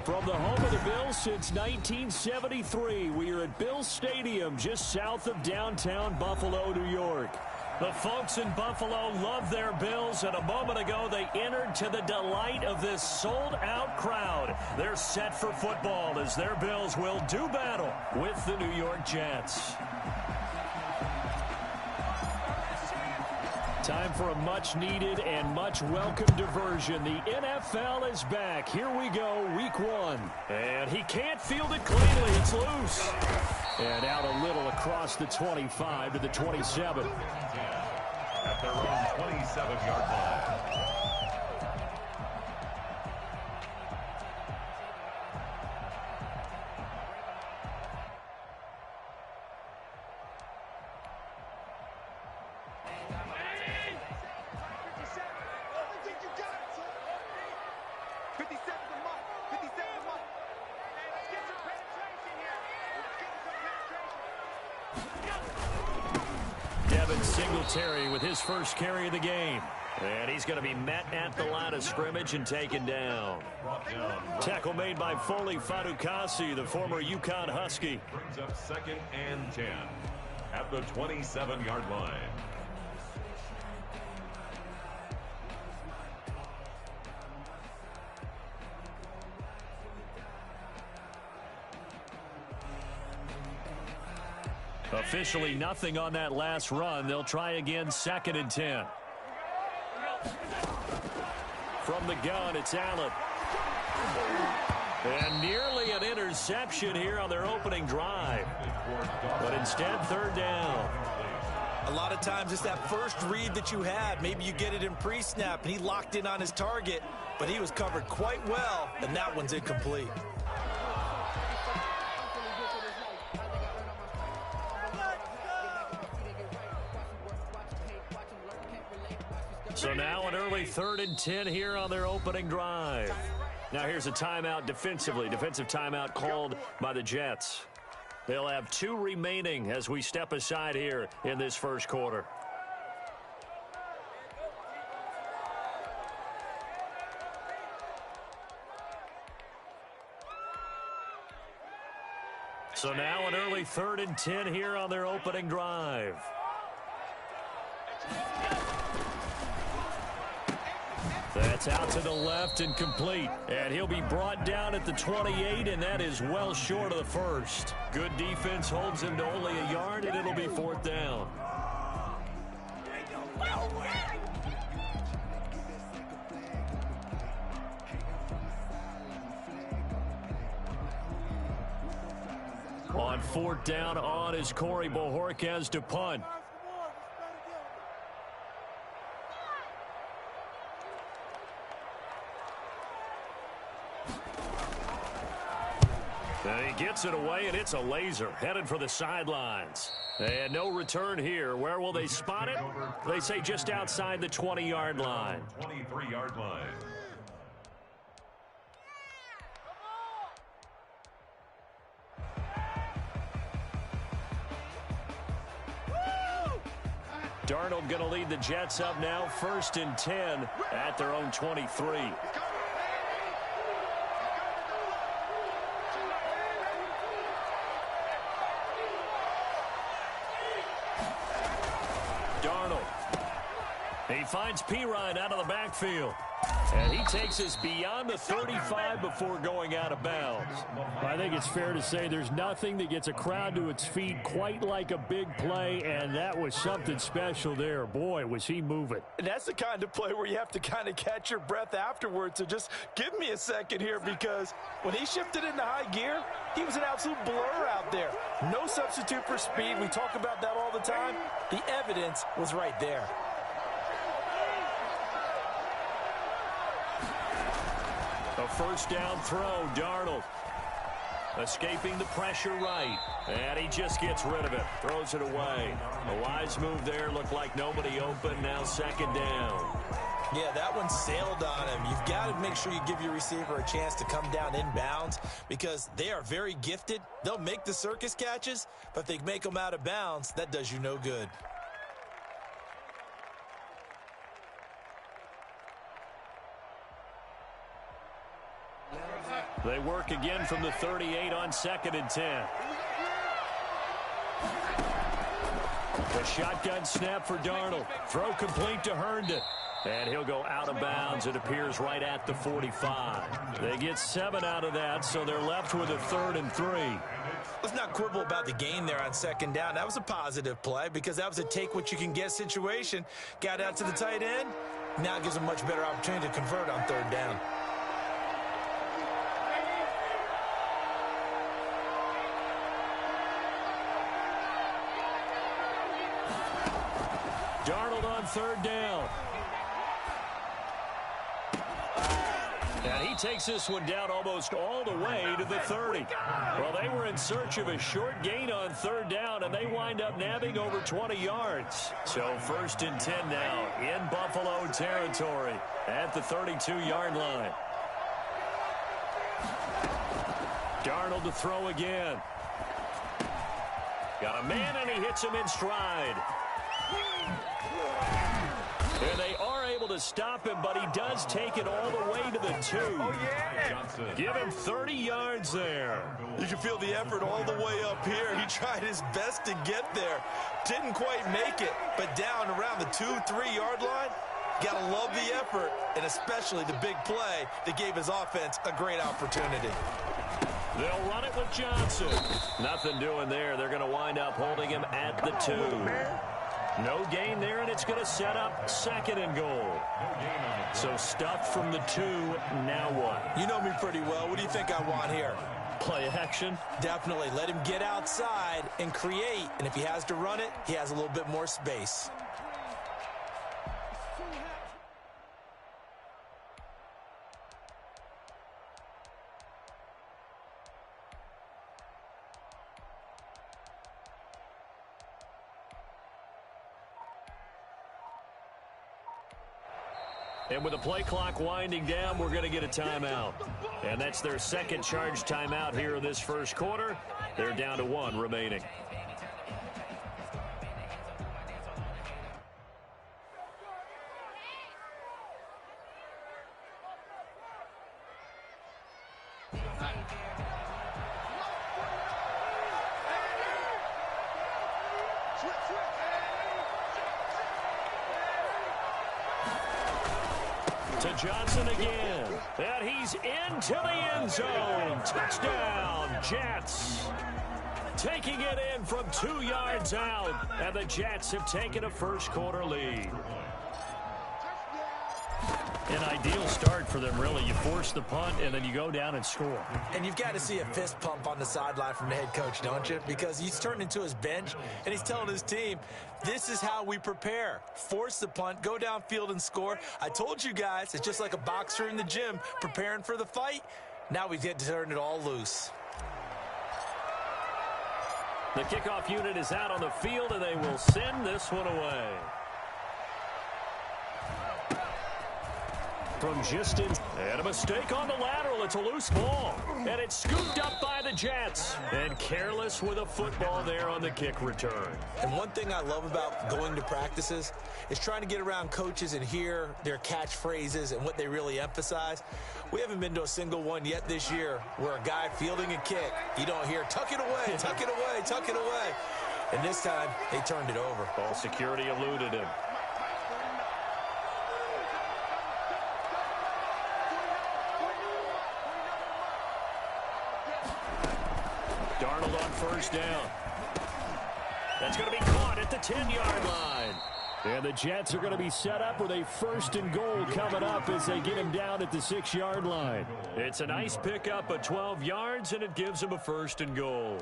From the home of the Bills since 1973, we are at Bills Stadium just south of downtown Buffalo, New York. The folks in Buffalo love their Bills, and a moment ago they entered to the delight of this sold-out crowd. They're set for football as their Bills will do battle with the New York Jets. Time for a much-needed and much-welcome diversion. The NFL is back. Here we go, week one. And he can't field it cleanly. It's loose. And out a little across the 25 to the 27. At their own 27-yard line. Singletary with his first carry of the game. And he's going to be met at the line of scrimmage and taken down. Tackle made by Foley Fatukasi, the former UConn Husky. Brings up 2nd and 10 at the 27-yard line. Officially nothing on that last run. They'll try again, 2nd and 10. From the gun, it's Allen. And nearly an interception here on their opening drive. But instead, 3rd down. A lot of times it's that first read that you had. Maybe you get it in pre-snap, and he locked in on his target, but he was covered quite well, and that one's incomplete. So now an early 3rd and 10 here on their opening drive. Now here's a timeout defensively. Defensive timeout called by the Jets. They'll have 2 remaining as we step aside here in this first quarter. So now an early 3rd and 10 here on their opening drive. That's out to the left and complete. And he'll be brought down at the 28, and that is well short of the first. Good defense holds him to only a yard, and it'll be 4th down. On 4th down on is Corey Bojorquez to punt. He gets it away, and it's a laser headed for the sidelines. And no return here. Where will they spot it? They say just outside the 20-yard line. 23-yard line. Darnold going to lead the Jets up now, 1st and 10 at their own 23. He finds Pirine out of the backfield. And he takes us beyond the 35 before going out of bounds. I think it's fair to say there's nothing that gets a crowd to its feet quite like a big play, and that was something special there. Boy, was he moving. And that's the kind of play where you have to kind of catch your breath afterwards. So just give me a second here, because when he shifted into high gear, he was an absolute blur out there. No substitute for speed. We talk about that all the time. The evidence was right there. A 1st down throw, Darnold. Escaping the pressure right. And he just gets rid of it. Throws it away. A wise move there. Looked like nobody open. Now 2nd down. Yeah, that one sailed on him. You've got to make sure you give your receiver a chance to come down inbounds, because they are very gifted. They'll make the circus catches, but if they make them out of bounds, that does you no good. They work again from the 38 on 2nd and 10. The shotgun snap for Darnold. Throw complete to Herndon. And he'll go out of bounds. It appears right at the 45. They get 7 out of that, so they're left with a 3rd and 3. Let's not quibble about the gain there on 2nd down. That was a positive play because that was a take-what-you-can-get situation. Got out to the tight end. Now it gives them a much better opportunity to convert on 3rd down. Darnold on 3rd down. And he takes this one down almost all the way to the 30. Well, they were in search of a short gain on 3rd down, and they wind up nabbing over 20 yards. So 1st and 10 now in Buffalo territory at the 32-yard line. Darnold to throw again. Got a man, and he hits him in stride. And they are able to stop him, but he does take it all the way to the 2. Oh, yeah. Give him 30 yards there. You can feel the effort all the way up here. He tried his best to get there. Didn't quite make it, but down around the 2-3-yard line, got to love the effort, and especially the big play that gave his offense a great opportunity. They'll run it with Johnson. Nothing doing there. They're going to wind up holding him at the 2. No gain there, and it's going to set up 2nd and goal. So stuffed from the 2, now what? You know me pretty well. What do you think I want here? Play action? Definitely. Let him get outside and create, and if he has to run it, he has a little bit more space. And with the play clock winding down, we're going to get a timeout. And that's their 2nd charge timeout here in this 1st quarter. They're down to 1 remaining. To Johnson again. And he's into the end zone. Touchdown, Jets. Taking it in from 2 yards out. And the Jets have taken a 1st quarter lead. An ideal start for them, really. You force the punt, and then you go down and score. And you've got to see a fist pump on the sideline from the head coach, don't you? Because he's turned into his bench, and he's telling his team, this is how we prepare. Force the punt, go downfield and score. I told you guys, it's just like a boxer in the gym preparing for the fight. Now we get to turn it all loose. The kickoff unit is out on the field, and they will send this one away. From just in, and a mistake on the lateral. It's a loose ball, and it's scooped up by the Jets. And careless with a football there on the kick return. And one thing I love about going to practices is trying to get around coaches and hear their catchphrases and what they really emphasize. We haven't been to a single one yet this year where a guy fielding a kick, you don't hear, tuck it away, tuck it away, tuck it away. And this time, they turned it over. Ball security eluded him. Darnold on 1st down. That's going to be caught at the 10-yard line. And the Jets are going to be set up with a 1st and goal coming up as they get him down at the 6-yard line. It's a nice pickup of 12 yards, and it gives them a 1st and goal.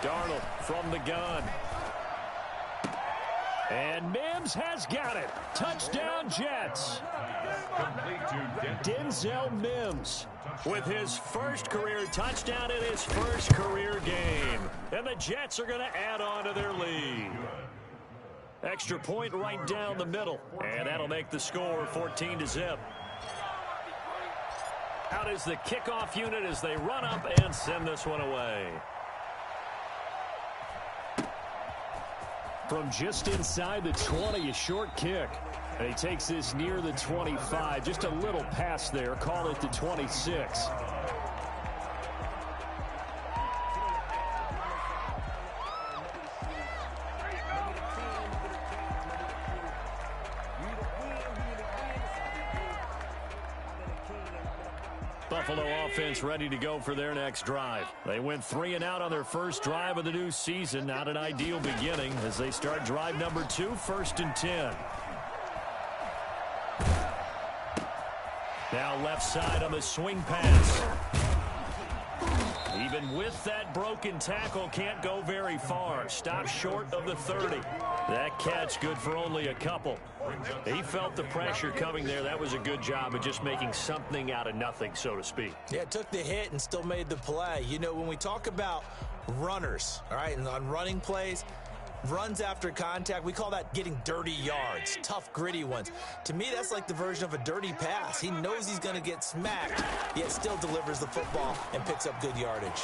Darnold from the gun. And Mims has got it. Touchdown, Jets. Denzel Mims with his 1st career touchdown in his 1st career game. And the Jets are going to add on to their lead. Extra point right down the middle. And that'll make the score 14-0. Out is the kickoff unit as they run up and send this one away. From just inside the 20, a short kick. And he takes this near the 25. Just a little pass there. Call it the 26. Buffalo offense ready to go for their next drive. They went 3 and out on their first drive of the new season. Not an ideal beginning as they start drive number 2, 1st and 10. Now left side on the swing pass. Even with that broken tackle, can't go very far. Stops short of the 30. That catch good for only a couple. He felt the pressure coming there. That was a good job of just making something out of nothing, so to speak. Yeah, took the hit and still made the play. You know, when we talk about runners, all right, and on running plays, runs after contact, we call that getting dirty yards, tough, gritty ones. To me, that's like the version of a dirty pass. He knows he's going to get smacked, yet still delivers the football and picks up good yardage.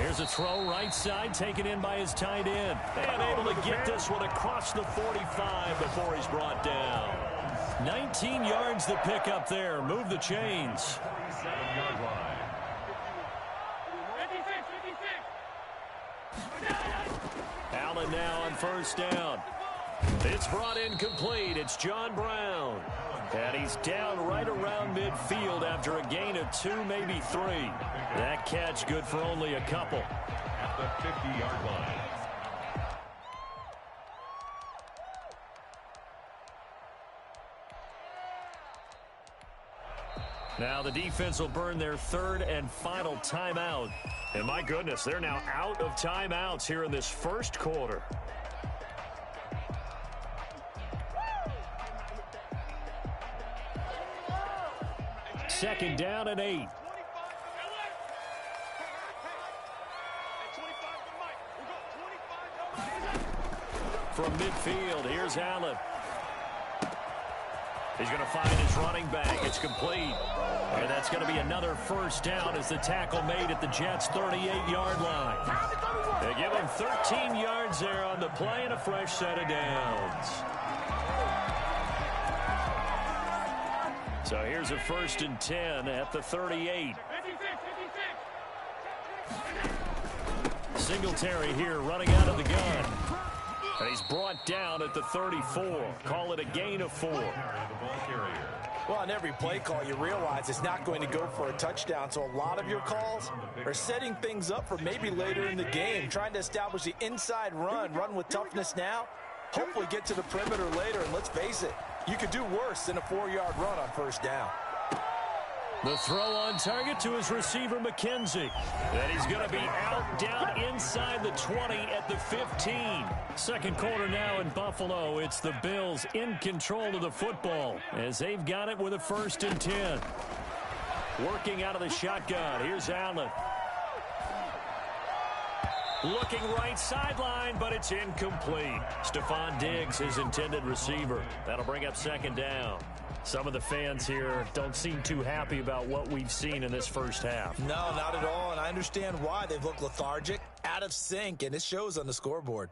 Here's a throw right side, taken in by his tight end. And able to get this one across the 45 before he's brought down. 19 yards to pick up there. Move the chains. 7-yard line. Allen now on first down. It's brought in complete. It's John Brown. And he's down right around midfield after a gain of 2, maybe 3. That catch good for only a couple. At the 50-yard line. Now the defense will burn their 3rd and final timeout. And my goodness, they're now out of timeouts here in this first quarter. Second down and 8. From midfield, here's Allen. He's going to find his running back. It's complete. And that's going to be another first down as the tackle made at the Jets' 38-yard line. They give him 13 yards there on the play and a fresh set of downs. So here's a 1st and 10 at the 38. Singletary here running out of the gun. And he's brought down at the 34. Call it a gain of 4. Well, on every play call, you realize it's not going to go for a touchdown. So a lot of your calls are setting things up for maybe later in the game, trying to establish the inside run with toughness now, hopefully get to the perimeter later. And let's face it, you could do worse than a 4-yard run on first down. The throw on target to his receiver, McKenzie. And he's going to be out down inside the 20 at the 15. Second quarter now in Buffalo. It's the Bills in control of the football as they've got it with a 1st and 10. Working out of the shotgun. Here's Allen. Looking right sideline, but it's incomplete. Stephon Diggs, his intended receiver. That'll bring up second down. Some of the fans here don't seem too happy about what we've seen in this first half. No, not at all, and I understand why. They've looked lethargic, out of sync, and it shows on the scoreboard.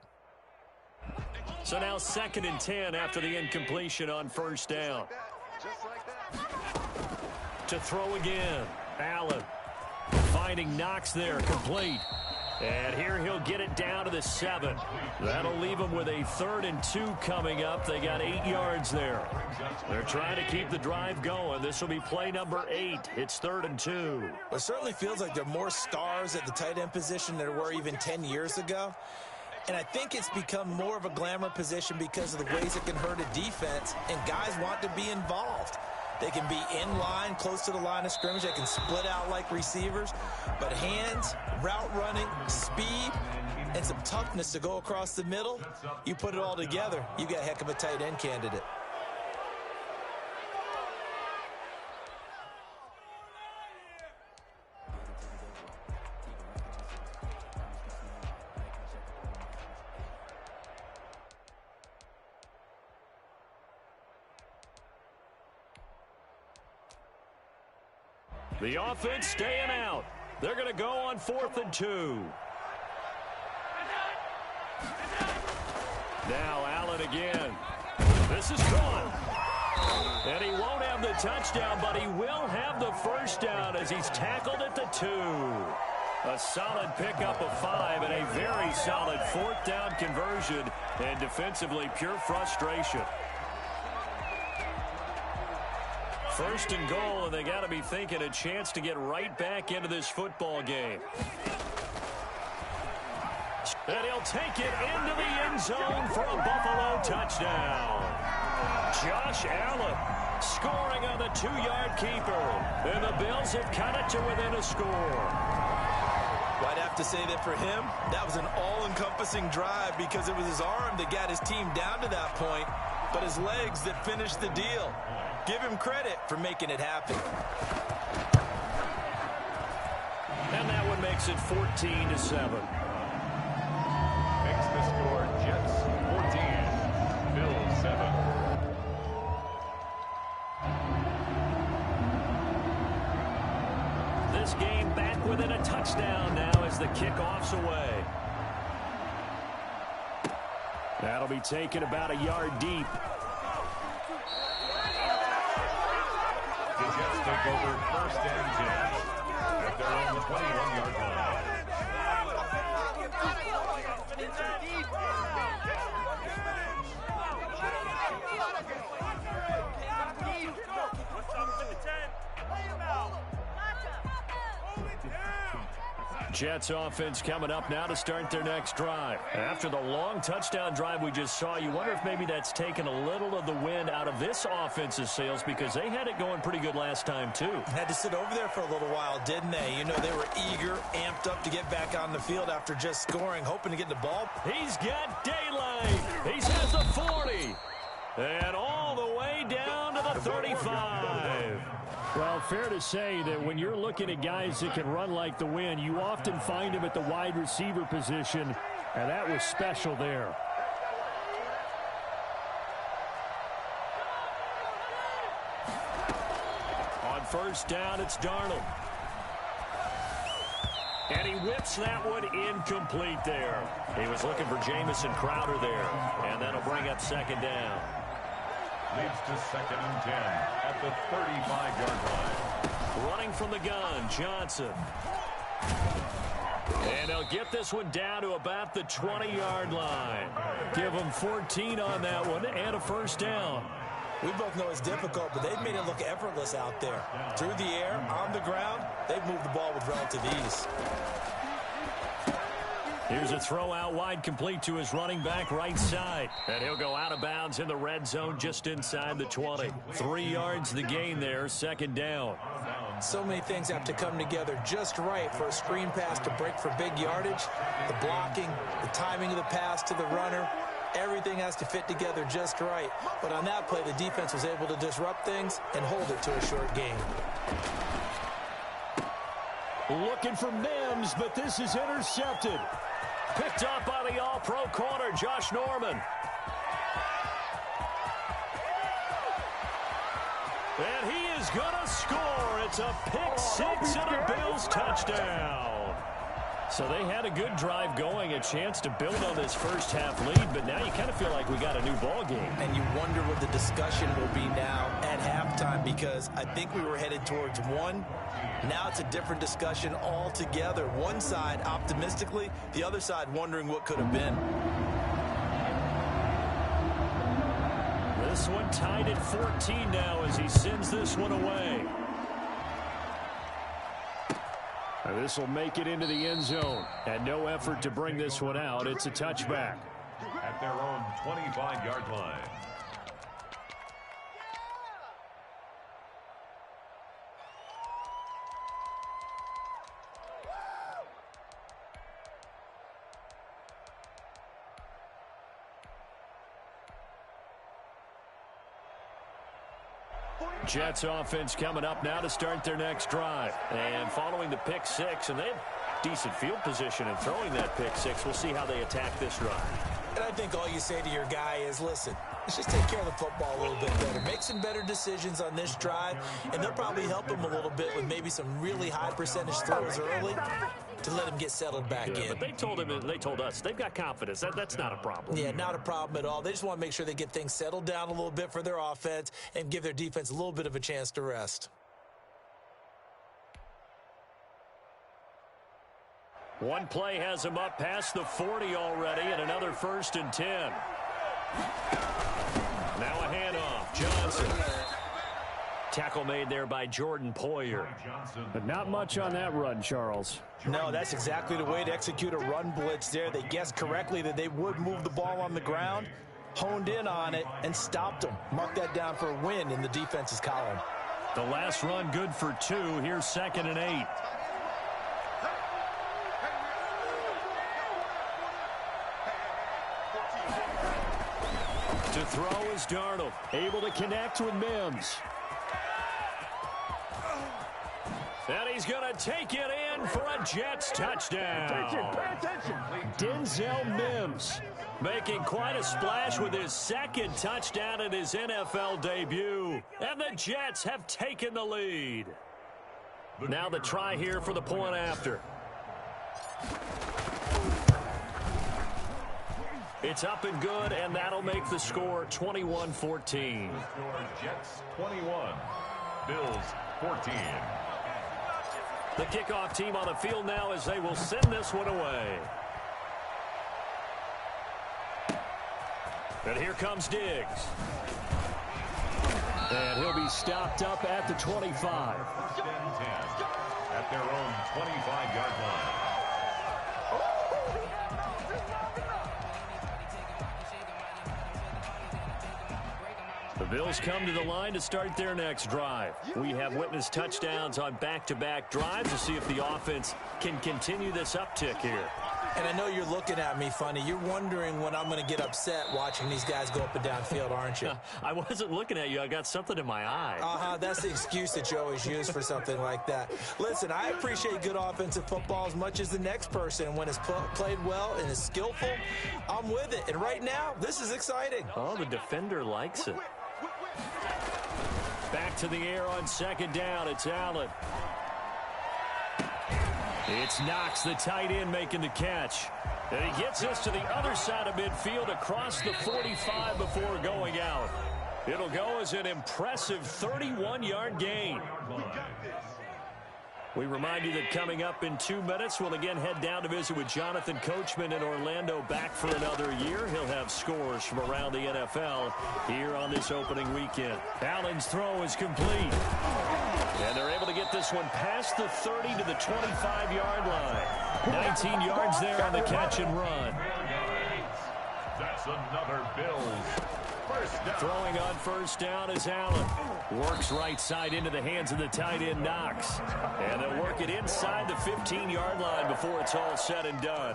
So now 2nd and 10 after the incompletion on first down. To throw again. Allen finding Knox there, complete. And here he'll get it down to the 7. That'll leave him with a 3rd and 2 coming up. They got 8 yards there. They're trying to keep the drive going. This will be play number 8. It's 3rd and 2. It certainly feels like there are more stars at the tight end position than there were even 10 years ago. And I think it's become more of a glamour position because of the ways it can hurt a defense, and guys want to be involved. They can be in line, close to the line of scrimmage. They can split out like receivers. But hands, route running, speed, and some toughness to go across the middle, you put it all together, you got a heck of a tight end candidate. The offense staying out. They're going to go on 4th and 2. Now Allen again. This is gone. And he won't have the touchdown, but he will have the first down as he's tackled at the 2. A solid pickup of 5 and a very solid 4th down conversion, and defensively pure frustration. 1st and goal, and they got to be thinking a chance to get right back into this football game. And he'll take it into the end zone for a Buffalo touchdown. Josh Allen scoring on the 2-yard keeper. And the Bills have cut it to within a score. Well, I'd have to say that for him, that was an all-encompassing drive because it was his arm that got his team down to that point, but his legs that finished the deal. Give him credit for making it happen. And that one makes it 14-7. Makes the score Jets 14, Bills 7. This game back within a touchdown now as the kickoff's away. That'll be taken about a yard deep. The Jets take over 1st and 10 at their own 21-yard line. Jets offense coming up now to start their next drive. After the long touchdown drive we just saw, you wonder if maybe that's taken a little of the wind out of this offense's sails because they had it going pretty good last time too. Had to sit over there for a little while, didn't they? You know, they were eager, amped up to get back on the field after just scoring, hoping to get the ball. He's got daylight. He has the 40. And all the way down to the 35. Well, fair to say that when you're looking at guys that can run like the wind, you often find them at the wide receiver position, and that was special there. On 1st down, it's Darnold. And he whips that one incomplete there. He was looking for Jamison Crowder there, and that'll bring up 2nd down. Leads to 2nd and 10 at the 35-yard line. Running from the gun, Johnson. And they'll get this one down to about the 20-yard line. Give them 14 on that one and a 1st down. We both know it's difficult, but they've made it look effortless out there. Through the air, on the ground, they've moved the ball with relative ease. Here's a throw out wide, complete to his running back right side. And he'll go out of bounds in the red zone just inside the 20. 3 yards the gain there, 2nd down. So many things have to come together just right for a screen pass to break for big yardage. The blocking, the timing of the pass to the runner, everything has to fit together just right. But on that play, the defense was able to disrupt things and hold it to a short gain. Looking for Mims, but this is intercepted. Picked up by the all-pro corner, Josh Norman. And he is going to score. It's a pick 6 and a Bills touchdown. So they had a good drive going, a chance to build on this first half lead, but now you kind of feel like we got a new ball game. And you wonder what the discussion will be now at halftime, because I think we were headed towards one. Now it's a different discussion altogether. One side optimistically, the other side wondering what could have been. This one tied at 14 now as he sends this one away. And this will make it into the end zone. And no effort to bring this one out. It's a touchback. At their own 25-yard line. Jets offense coming up now to start their next drive. And following the pick 6, and they have decent field position in throwing that pick 6. We'll see how they attack this drive. And I think all you say to your guy is, listen, let's just take care of the football a little bit better. Make some better decisions on this drive, and they'll probably help him a little bit with maybe some really high percentage throws early to let him get settled back in. But they told him, and they told us, they've got confidence. That's not a problem. Yeah, not a problem at all. They just want to make sure they get things settled down a little bit for their offense and give their defense a little bit of a chance to rest. One play has him up past the 40 already, and another 1st and 10. Now a handoff. Johnson. Tackle made there by Jordan Poyer. But not much on that run, Charles. No, that's exactly the way to execute a run blitz there. They guessed correctly that they would move the ball on the ground, honed in on it, and stopped them. Mark that down for a win in the defense's column. The last run good for 2. Here's 2nd and 8. To throw is Darnold, able to connect with Mims. And he's going to take it in for a Jets touchdown. Pay attention. Denzel Mims making quite a splash with his 2nd touchdown in his NFL debut. And the Jets have taken the lead. Now the try here for the point after. It's up and good, and that'll make the score 21-14. The score, Jets 21, Bills 14. The kickoff team on the field now as they will send this one away. And here comes Diggs. And he'll be stopped up at the 25. 10 at their own 25-yard line. The Bills come to the line to start their next drive. We have witnessed touchdowns on back-to-back drives to see if the offense can continue this uptick here. And I know you're looking at me funny. You're wondering when I'm going to get upset watching these guys go up and down field, aren't you? I wasn't looking at you. I got something in my eye. That's the excuse that you always use for something like that. Listen, I appreciate good offensive football as much as the next person. When it's played well and is skillful, I'm with it. And right now, this is exciting. Oh, the defender likes it. Back to the air on 2nd down. It's Allen. It's Knox, the tight end, making the catch. And he gets this to the other side of midfield across the 45 before going out. It'll go as an impressive 31-yard gain. We remind you that coming up in 2 minutes, we'll again head down to visit with Jonathan Coachman in Orlando, back for another year. He'll have scores from around the NFL here on this opening weekend. Allen's throw is complete. And they're able to get this one past the 30 to the 25-yard line. 19 yards there on the catch and run. That's another Bills first down. Throwing on 1st down is Allen. Works right side into the hands of the tight end, Knox. And they'll work it inside the 15-yard line before it's all said and done.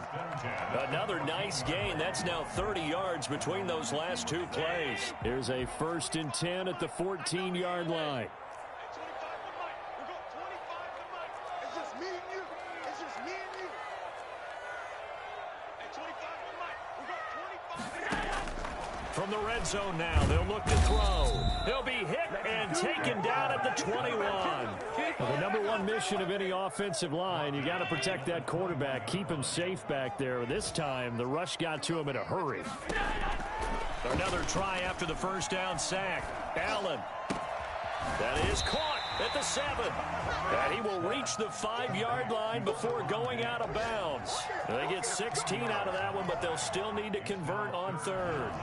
Another nice gain. That's now 30 yards between those last 2 plays. Here's a 1st and 10 at the 14-yard line. From the red zone now, they'll look to throw. He'll be hit and taken down at the 21. Well, the number one mission of any offensive line, you got to protect that quarterback, keep him safe back there. This time, the rush got to him in a hurry. Another try after the 1st down sack. Allen. That is caught at the 7. And he will reach the 5-yard line before going out of bounds. They get 16 out of that one, but they'll still need to convert on 3rd.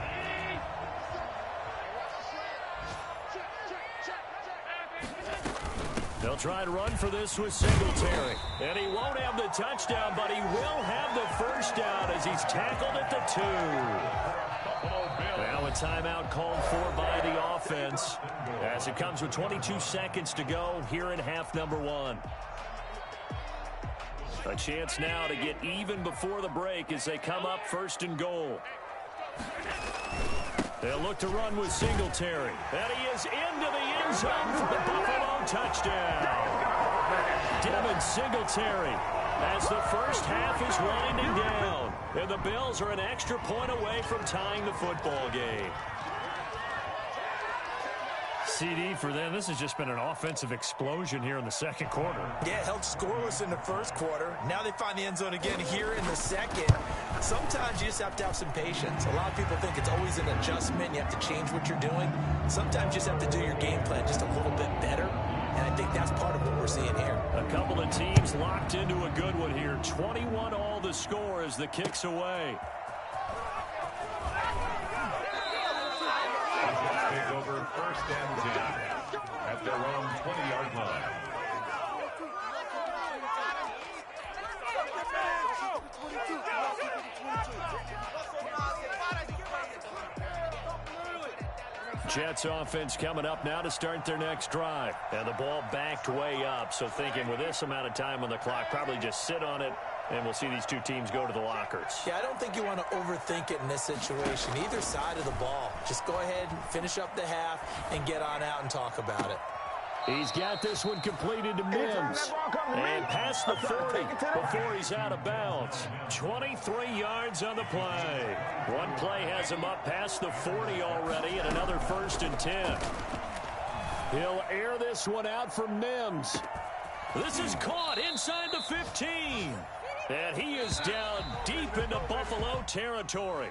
They'll try and run for this with Singletary. And he won't have the touchdown, but he will have the 1st down as he's tackled at the 2. Now a timeout called for by the offense as it comes with 22 seconds to go here in half number 1. A chance now to get even before the break as they come up 1st and goal. They'll look to run with Singletary. And he is into the end zone for the Buffalo touchdown. Devin Singletary as the first half is winding down. And the Bills are an extra point away from tying the football game. CD for them, this has just been an offensive explosion here in the second quarter. Yeah, held scoreless in the first quarter. Now they find the end zone again here in the second. Sometimes you just have to have some patience. A lot of people think it's always an adjustment. You have to change what you're doing. Sometimes you just have to do your game plan just a little bit better. And I think that's part of what we're seeing here. A couple of teams locked into a good one here. 21-all the score as the kick's away. Take over first and 10 at their own 20-yard line. Jets offense coming up now to start their next drive. And the ball backed way up. So thinking with this amount of time on the clock, probably just sit on it, and we'll see these two teams go to the lockers. Yeah, I don't think you want to overthink it in this situation. Either side of the ball. Just go ahead and finish up the half and get on out and talk about it. He's got this one completed to Mims. And past the 40 before he's out of bounds. 23 yards on the play. One play has him up past the 40 already, and another 1st and 10. He'll air this one out for Mims. This is caught inside the 15. And he is down deep into Buffalo territory.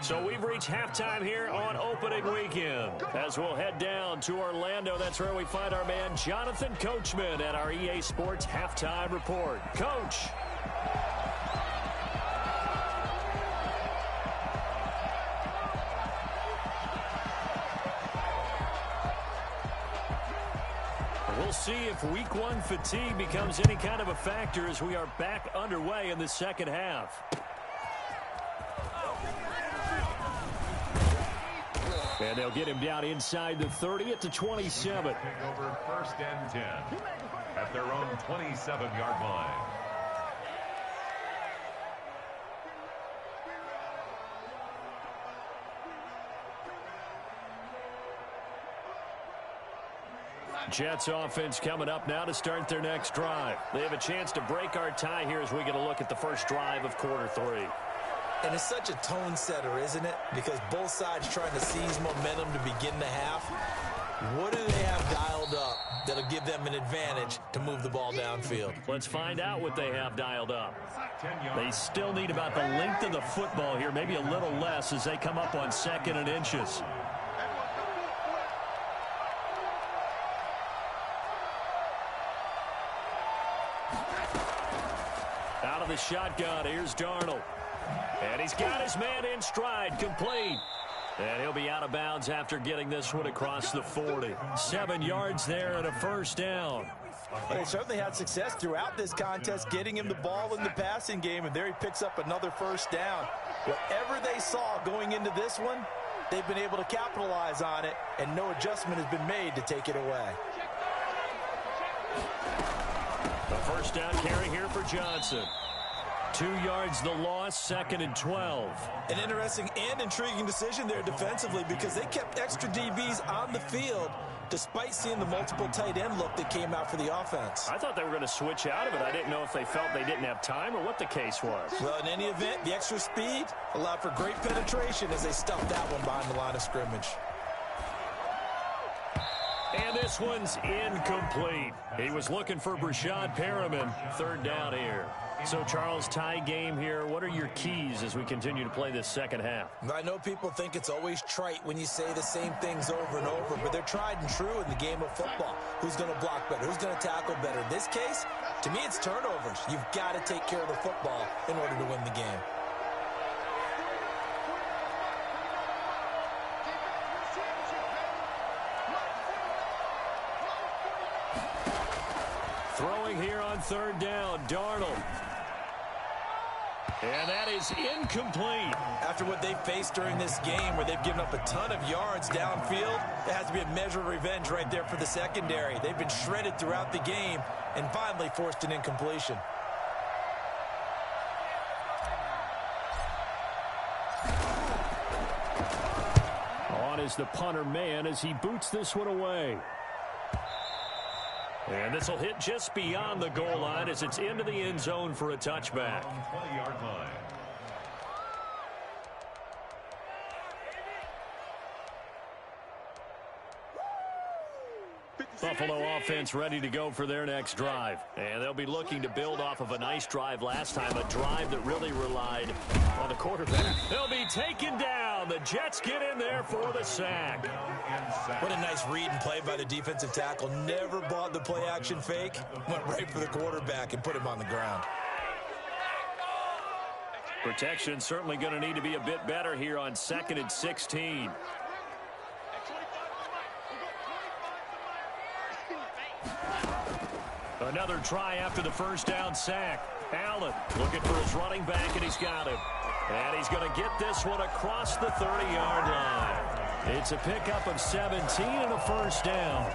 So we've reached halftime here on opening weekend. As we'll head down to Orlando, that's where we find our man Jonathan Coachman at our EA Sports Halftime Report. Coach. We'll see if week one fatigue becomes any kind of a factor as we are back underway in the second half. And they'll get him down inside the 30 at the 27. Take over first and 10 at their own 27-yard line. Jets offense coming up now to start their next drive. They have a chance to break our tie here as we get a look at the first drive of quarter 3. And it's such a tone setter, isn't it? Because both sides trying to seize momentum to begin the half. What do they have dialed up that'll give them an advantage to move the ball downfield? Let's find out what they have dialed up. They still need about the length of the football here, maybe a little less as they come up on 2nd and inches. Out of the shotgun, here's Darnold. And he's got his man in stride, complete. And he'll be out of bounds after getting this one across the 40. 7 yards there and a 1st down. They certainly had success throughout this contest, getting him the ball in the passing game, and there he picks up another 1st down. Whatever they saw going into this one, they've been able to capitalize on it, and no adjustment has been made to take it away. The 1st down carry here for Johnson. 2 yards the loss, 2nd and 12. An interesting and intriguing decision there defensively because they kept extra DBs on the field despite seeing the multiple tight end look that came out for the offense. I thought they were going to switch out of it. I didn't know if they felt they didn't have time or what the case was. Well, in any event, the extra speed allowed for great penetration as they stuffed that one behind the line of scrimmage. And this one's incomplete. He was looking for Brashad Perriman. 3rd down here. So, Charles, tie game here. What are your keys as we continue to play this second half? I know people think it's always trite when you say the same things over and over, but they're tried and true in the game of football. Who's going to block better? Who's going to tackle better? In this case, to me, it's turnovers. You've got to take care of the football in order to win the game. Throwing here on 3rd down, Darnold. And that is incomplete. After what they faced during this game where they've given up a ton of yards downfield, there has to be a measure of revenge right there for the secondary. They've been shredded throughout the game and finally forced an incompletion. On is the punter man as he boots this one away. And this will hit just beyond the goal line as it's into the end zone for a touchback. 20-yard line. Buffalo offense ready to go for their next drive. And they'll be looking to build off of a nice drive last time, a drive that really relied on the quarterback. They'll be taken down. The Jets get in there for the sack. What a nice read and play by the defensive tackle. Never bought the play-action fake. Went right for the quarterback and put him on the ground. Protection certainly going to need to be a bit better here on 2nd and 16. Another try after the first down sack. Allen looking for his running back, and he's got him. And he's going to get this one across the 30-yard line. It's a pickup of 17 and a first down.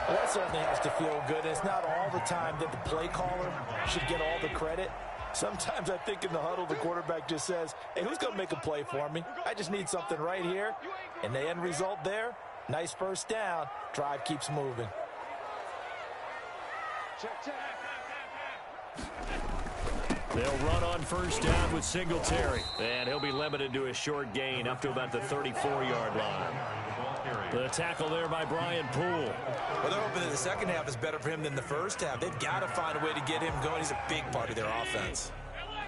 Well, that certainly has to feel good. It's not all the time that the play caller should get all the credit. Sometimes I think in the huddle, the quarterback just says, hey, who's going to make a play for me? I just need something right here. And the end result there, nice first down. Drive keeps moving. They'll run on first down with Singletary. And he'll be limited to a short gain up to about the 34-yard line. The tackle there by Brian Poole. Well, they're hoping that the second half is better for him than the first half. They've got to find a way to get him going. He's a big part of their offense.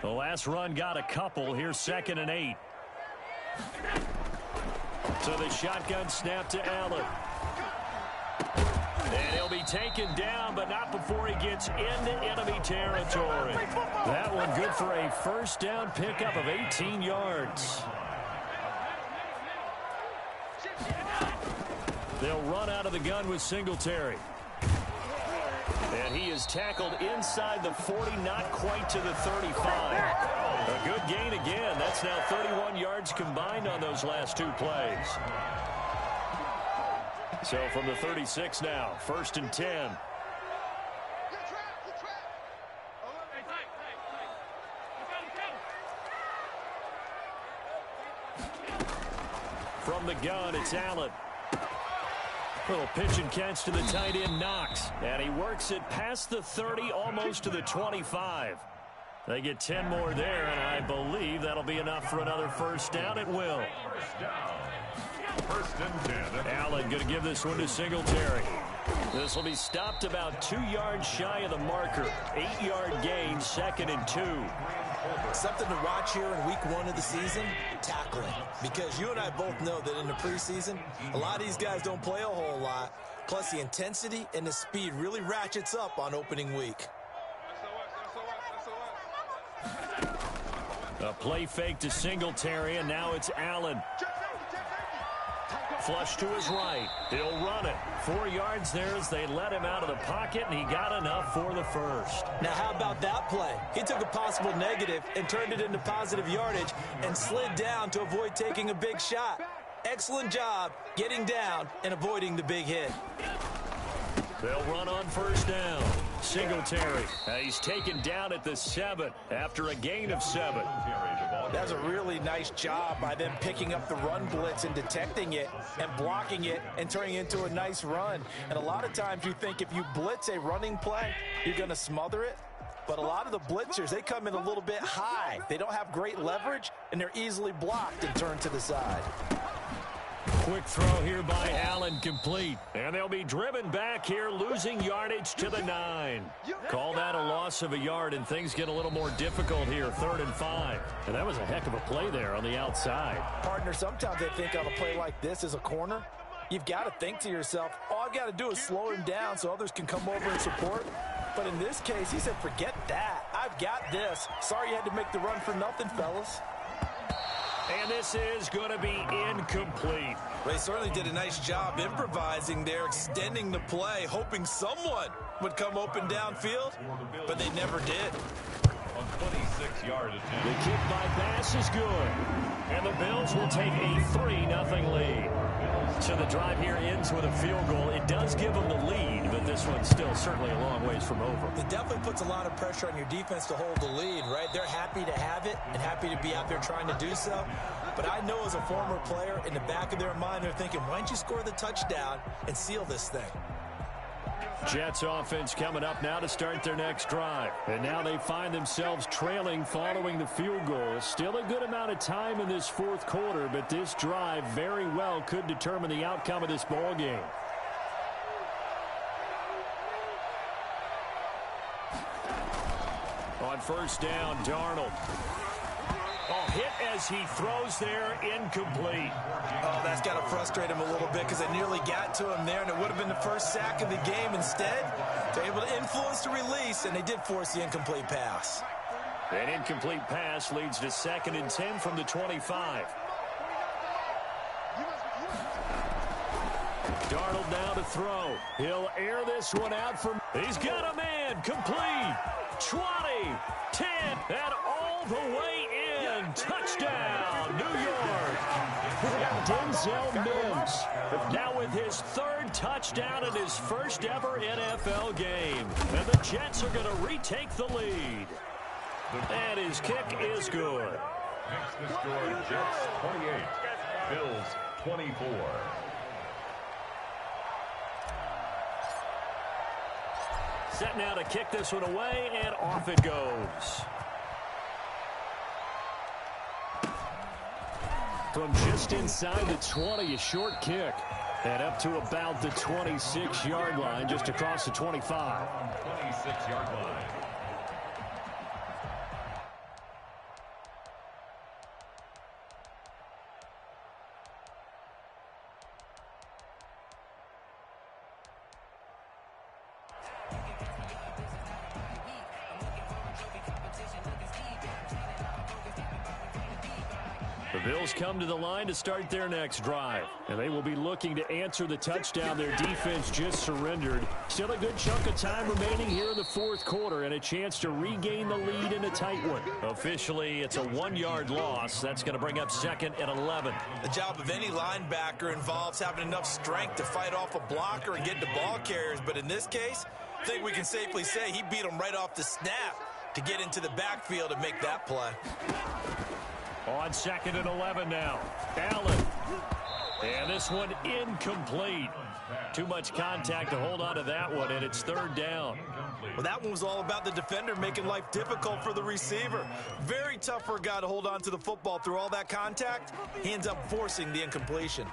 The last run got a couple. Here's 2nd and 8. So the shotgun snap to Allen. And he'll be taken down, but not before he gets into enemy territory. That one good for a first down pickup of 18 yards. They'll run out of the gun with Singletary. And he is tackled inside the 40, not quite to the 35. A good gain again. That's now 31 yards combined on those last two plays. So from the 36 now, 1st and 10. From the gun, it's Allen. Little pitch and catch to the tight end, Knox. And he works it past the 30, almost to the 25. They get 10 more there, and I believe that'll be enough for another first down. It will. First down. 1st and 10. Allen going to give this one to Singletary. This will be stopped about 2 yards shy of the marker. 8-yard gain, 2nd and 2. Something to watch here in week 1 of the season, tackling. Because you and I both know that in the preseason, a lot of these guys don't play a whole lot. Plus, the intensity and the speed really ratchets up on opening week. A play fake to Singletary, and now it's Allen. Flush to his right. He'll run it. 4 yards there as they let him out of the pocket, and he got enough for the first. Now, how about that play? He took a possible negative and turned it into positive yardage and slid down to avoid taking a big shot. Excellent job getting down and avoiding the big hit. They'll run on first down. Singletary. He's taken down at the 7 after a gain of 7. That's a really nice job by them picking up the run blitz and detecting it and blocking it and turning it into a nice run. And a lot of times you think if you blitz a running play, you're going to smother it. But a lot of the blitzers, they come in a little bit high. They don't have great leverage, and they're easily blocked and turned to the side. Quick throw here by Allen, complete. And they'll be driven back here, losing yardage to the 9. Call that a loss of a yard, and things get a little more difficult here, 3rd and 5. And that was a heck of a play there on the outside. Partner, sometimes I think on a play like this as a corner, you've got to think to yourself, all I've got to do is slow him down so others can come over and support. But in this case, he said, forget that. I've got this. Sorry you had to make the run for nothing, fellas. And this is going to be incomplete. They certainly did a nice job improvising there, extending the play, hoping someone would come open downfield, but they never did. On 26-yard attempt. The kick by Bass is good. And the Bills will take a 3-0 lead. So the drive here ends with a field goal. It does give them the lead, but this one's still certainly a long ways from over. It definitely puts a lot of pressure on your defense to hold the lead, right? They're happy to have it and happy to be out there trying to do so. But I know as a former player, in the back of their mind, they're thinking, why don't you score the touchdown and seal this thing? Jets offense coming up now to start their next drive. And now they find themselves trailing following the field goal. Still a good amount of time in this fourth quarter, but this drive very well could determine the outcome of this ball game. On first down, Darnold. Oh, hit as he throws there, incomplete. Oh, that's got to frustrate him a little bit because they nearly got to him there, and it would have been the first sack of the game. Instead, they're able to influence the release, and they did force the incomplete pass. An incomplete pass leads to 2nd and 10 from the 25. Darnold now to throw. He'll air this one out from... He's got a man. Complete. 20, 10, and all the way in. Touchdown, New York. Denzel Mims now with his 3rd touchdown in his first ever NFL game. And the Jets are going to retake the lead. And his kick is good. Makes the score Jets 28, Bills 24. Set now to kick this one away, and off it goes. From just inside the 20, a short kick. And up to about the 26-yard line, just across the 25. 26-yard line. The Bills come to the line to start their next drive. And they will be looking to answer the touchdown their defense just surrendered. Still a good chunk of time remaining here in the fourth quarter and a chance to regain the lead in a tight one. Officially, it's a 1-yard loss. That's going to bring up 2nd and 11. The job of any linebacker involves having enough strength to fight off a blocker and get to ball carriers. But in this case, I think we can safely say he beat him right off the snap to get into the backfield and make that play. On 2nd and 11 now. Allen. And this one incomplete. Too much contact to hold on to that one, and it's 3rd down. Well, that one was all about the defender making life difficult for the receiver. Very tough for a guy to hold on to the football through all that contact. He ends up forcing the incompletion.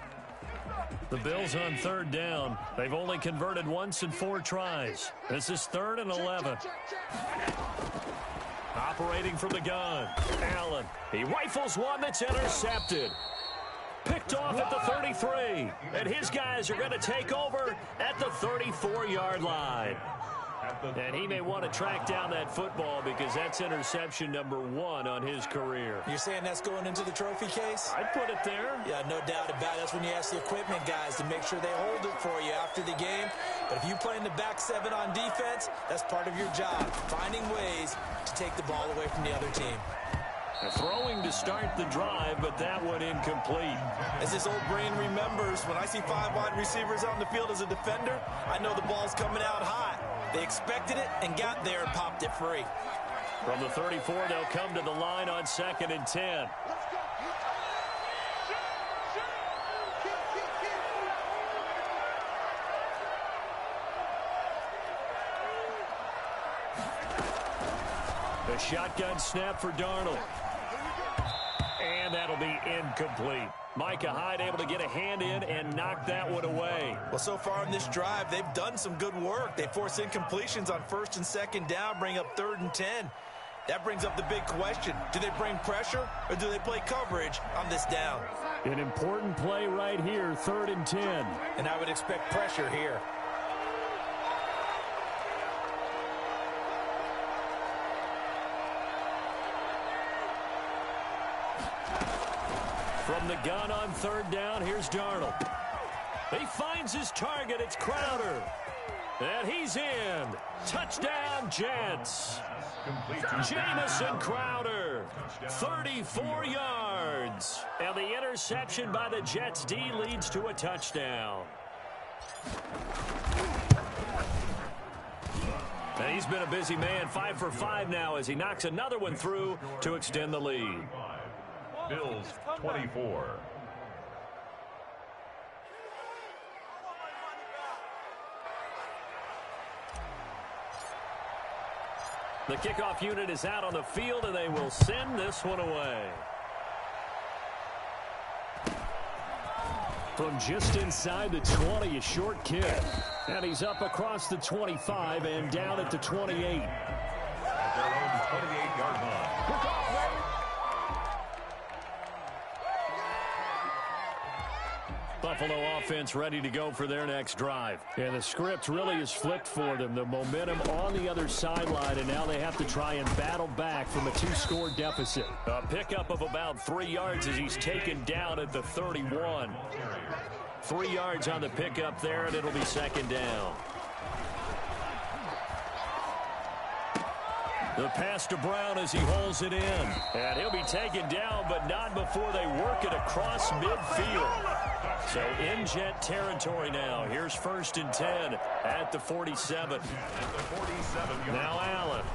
The Bills on 3rd down. They've only converted once in 4 tries. This is 3rd and 11. Operating from the gun, Allen. He rifles one that's intercepted. Picked off at the 33. And his guys are going to take over at the 34-yard line. And he may want to track down that football because that's interception number 1 on his career. You're saying that's going into the trophy case? I'd put it there. Yeah, no doubt about it. That's when you ask the equipment guys to make sure they hold it for you after the game. But if you play in the back 7 on defense, that's part of your job, finding ways to take the ball away from the other team. Throwing to start the drive, but that one incomplete. As this old brain remembers, when I see 5 wide receivers out in the field as a defender, I know the ball's coming out hot. They expected it and got there and popped it free. From the 34, they'll come to the line on 2nd and 10. The shotgun snap for Darnold. And that'll be incomplete. Micah Hyde able to get a hand in and knock that one away. Well, so far in this drive, they've done some good work. They force incompletions on 1st and 2nd down, bring up 3rd and 10. That brings up the big question. Do they bring pressure or do they play coverage on this down? An important play right here, 3rd and 10. And I would expect pressure here. From the gun on 3rd down, here's Darnold. He finds his target. It's Crowder. And he's in. Touchdown, Jets. Jamison Crowder, 34 yards. And the interception by the Jets D leads to a touchdown. And he's been a busy man, 5 for 5 now as he knocks another one through to extend the lead. Bills 24. The kickoff unit is out on the field, and they will send this one away. From just inside the 20, a short kick. And he's up across the 25 and down at the 28. At their own 28-yard line. Buffalo offense ready to go for their next drive. And the script really is flipped for them. The momentum on the other sideline, and now they have to try and battle back from a 2-score deficit. A pickup of about 3 yards as he's taken down at the 31. 3 yards on the pickup there, and it'll be second down. The pass to Brown as he holds it in. And he'll be taken down, but not before they work it across midfield. So in Jet territory now. Here's 1st and 10 at the 47. At the 47. Now Allen.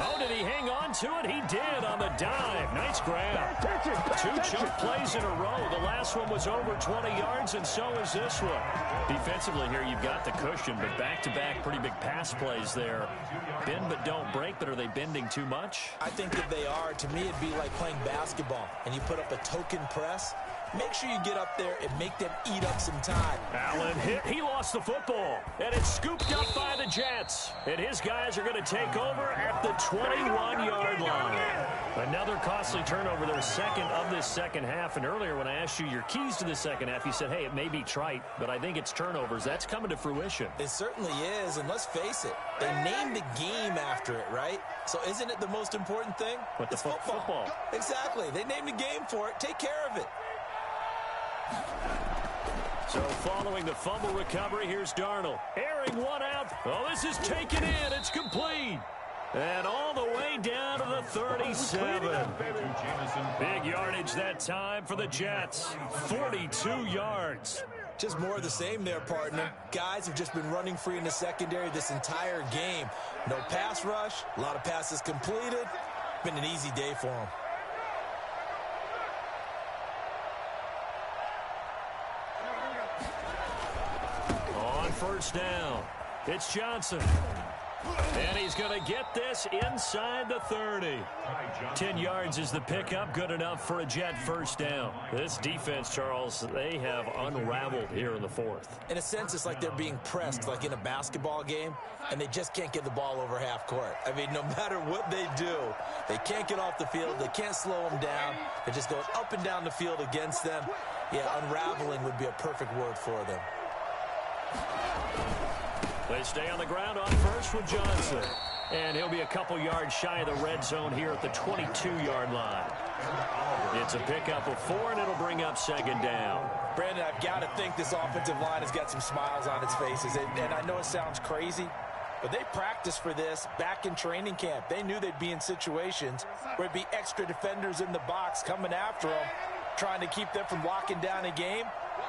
Oh, did he hang on to it? He did on the dive. Nice grab. 2 chunk plays in a row. The last one was over 20 yards, and so is this one. Defensively here, you've got the cushion, but back-to-back pretty big pass plays there. Bend but don't break, but are they bending too much? I think that they are. To me, it'd be like playing basketball, and you put up a token press. Make sure you get up there and make them eat up some time. Allen hit. He lost the football. And it's scooped up by the Jets. And his guys are going to take over at the 21-yard line. Another costly turnover, their second of this second half. And earlier when I asked you your keys to the second half, you said, hey, it may be trite, but I think it's turnovers. That's coming to fruition. It certainly is, and let's face it, they named the game after it, right? So isn't it the most important thing? But it's football. Exactly. They named the game for it. Take care of it. So following the fumble recovery, here's Darnold. Airing one out. Oh, this is taken in. It's complete. And all the way down to the 37. Big yardage that time for the Jets. 42 yards. Just more of the same there, partner. Guys have just been running free in the secondary this entire game. No pass rush. A lot of passes completed. Been an easy day for them. First down. It's Johnson. And he's going to get this inside the 30. 10 yards is the pickup. Good enough for a Jet first down. This defense, Charles, they have unraveled here in the 4th. In a sense, it's like they're being pressed like in a basketball game, and they just can't get the ball over half court. I mean, no matter what they do, they can't get off the field. They can't slow them down. They're just going up and down the field against them. Yeah, unraveling would be a perfect word for them. They stay on the ground on first with Johnson. And he'll be a couple yards shy of the red zone here at the 22-yard line. It's a pickup of 4, and it'll bring up second down. Brandon, I've got to think this offensive line has got some smiles on its faces. And I know it sounds crazy, but they practiced for this back in training camp. They knew they'd be in situations where it'd be extra defenders in the box coming after them, trying to keep them from locking down a game.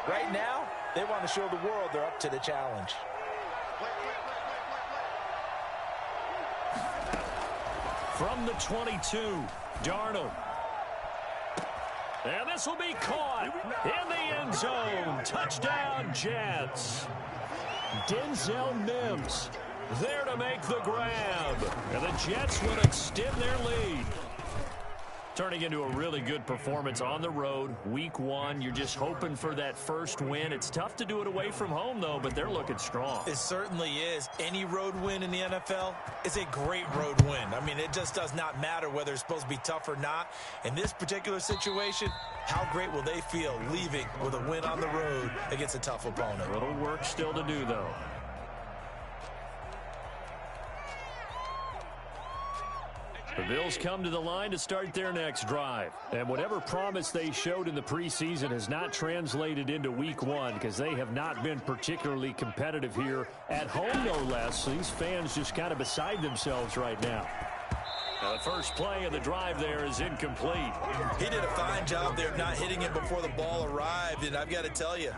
Right now, they want to show the world they're up to the challenge. From the 22, Darnold. And this will be caught in the end zone. Touchdown, Jets. Denzel Mims there to make the grab. And the Jets will extend their lead. Turning into a really good performance on the road. Week 1, you're just hoping for that first win. It's tough to do it away from home, though, but they're looking strong. It certainly is. Any road win in the NFL is a great road win. I mean, it just does not matter whether it's supposed to be tough or not. In this particular situation, how great will they feel leaving with a win on the road against a tough opponent? A little work still to do, though. The Bills come to the line to start their next drive. And whatever promise they showed in the preseason has not translated into week 1 because they have not been particularly competitive here at home, no less. So these fans just kind of beside themselves right now. Now the first play of the drive there is incomplete. He did a fine job there of not hitting it before the ball arrived. And I've got to tell you,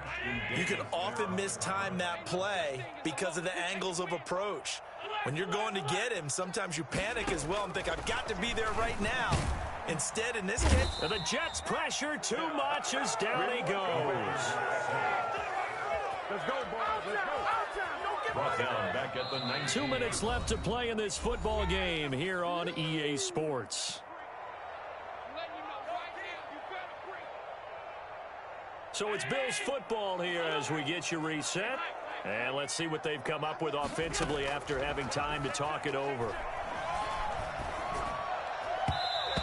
you can often mistime that play because of the angles of approach. When you're going to get him, sometimes you panic as well and think, I've got to be there right now. Instead, in this case, the Jets pressure too much as down he goes. Let's go, boys. Let's go. Brought down back at the 19. 2 minutes left to play in this football game here on EA Sports. So it's Bills football here as we get you reset. And let's see what they've come up with offensively after having time to talk it over.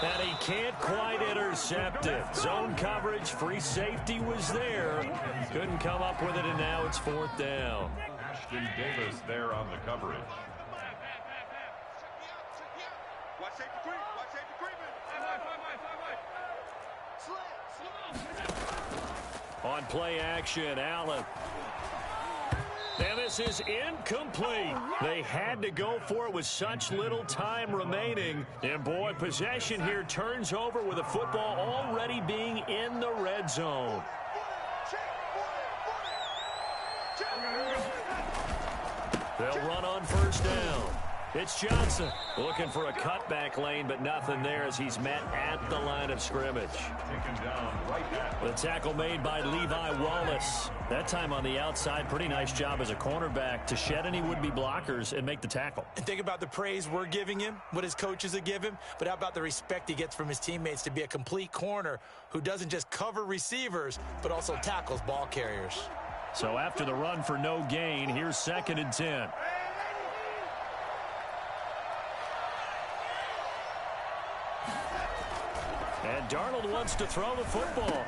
And he can't quite intercept it. Zone coverage, free safety was there. Couldn't come up with it, and now it's 4th down. Ashton Davis there on the coverage. On play action, Allen. And this is incomplete. They had to go for it with such little time remaining. And, boy, possession here turns over with the football already being in the red zone. They'll run on 1st down. It's Johnson looking for a cutback lane, but nothing there as he's met at the line of scrimmage. Taken down right at The tackle made by Levi Wallace. That time on the outside, pretty nice job as a cornerback to shed any would-be blockers and make the tackle. And think about the praise we're giving him, what his coaches have given him, but how about the respect he gets from his teammates to be a complete corner who doesn't just cover receivers, but also tackles ball carriers. So after the run for no gain, here's 2nd and 10. And Darnold wants to throw the football.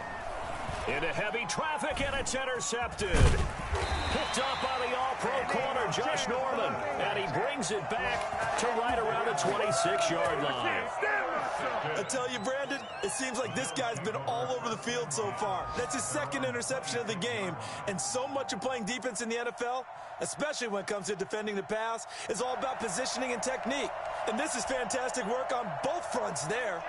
Into heavy traffic, and it's intercepted. Picked up by the all-pro corner, Josh Norman. And he brings it back to right around the 26-yard line. I tell you, Brandon, it seems like this guy's been all over the field so far. That's his 2nd interception of the game. And so much of playing defense in the NFL, especially when it comes to defending the pass, is all about positioning and technique. And this is fantastic work on both fronts there.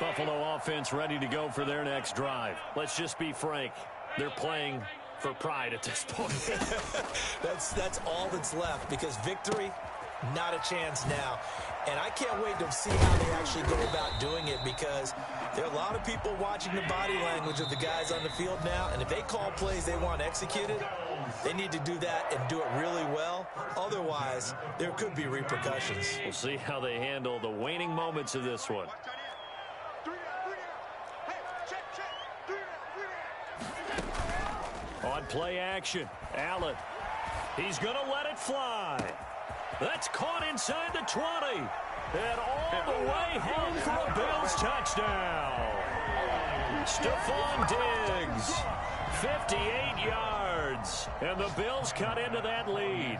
Buffalo offense ready to go for their next drive. Let's just be frank. They're playing for pride at this point. That's all that's left, because victory, not a chance now. And I can't wait to see how they actually go about doing it, because there are a lot of people watching the body language of the guys on the field now, and if they call plays they want executed, they need to do that and do it really well. Otherwise, there could be repercussions. We'll see how they handle the waning moments of this one. On play action, Allen. He's going to let it fly. That's caught inside the 20. And all the way home for a Bills touchdown. Stephon Diggs, 58 yards. And the Bills cut into that lead.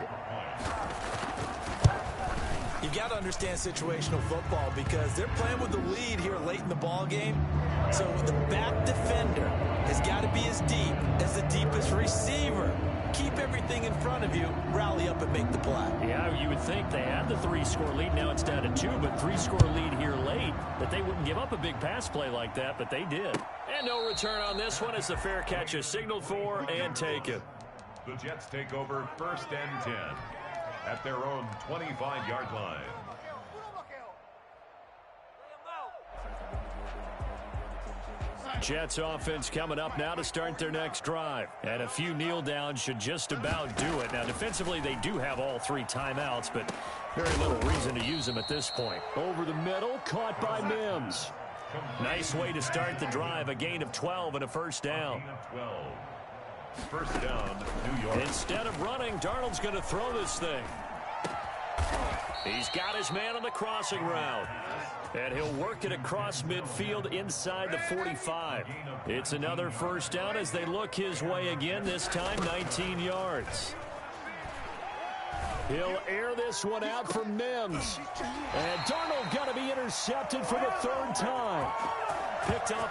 You've got to understand situational football, because they're playing with the lead here late in the ball game. So the back defender has got to be as deep as the deepest receiver. Keep everything in front of you, rally up and make the play. Yeah, you would think they had the 3-score lead. Now it's down to 2, but 3-score lead here late, that they wouldn't give up a big pass play like that, but they did. And no return on this one as the fair catch is signaled for and taken. The Jets take over 1st and 10 at their own 25-yard line. Jets offense coming up now to start their next drive. And a few kneel downs should just about do it. Now, defensively, they do have all 3 timeouts, but very little reason to use them at this point. Over the middle, caught by Mims. Nice way to start the drive, a gain of 12 and a 1st down. 1st down, New York. Instead of running, Darnold's going to throw this thing. He's got his man on the crossing route. And he'll work it across midfield inside the 45. It's another 1st down as they look his way again, this time 19 yards. He'll air this one out for Mims. And Darnold going to be intercepted for the 3rd time. Picked off by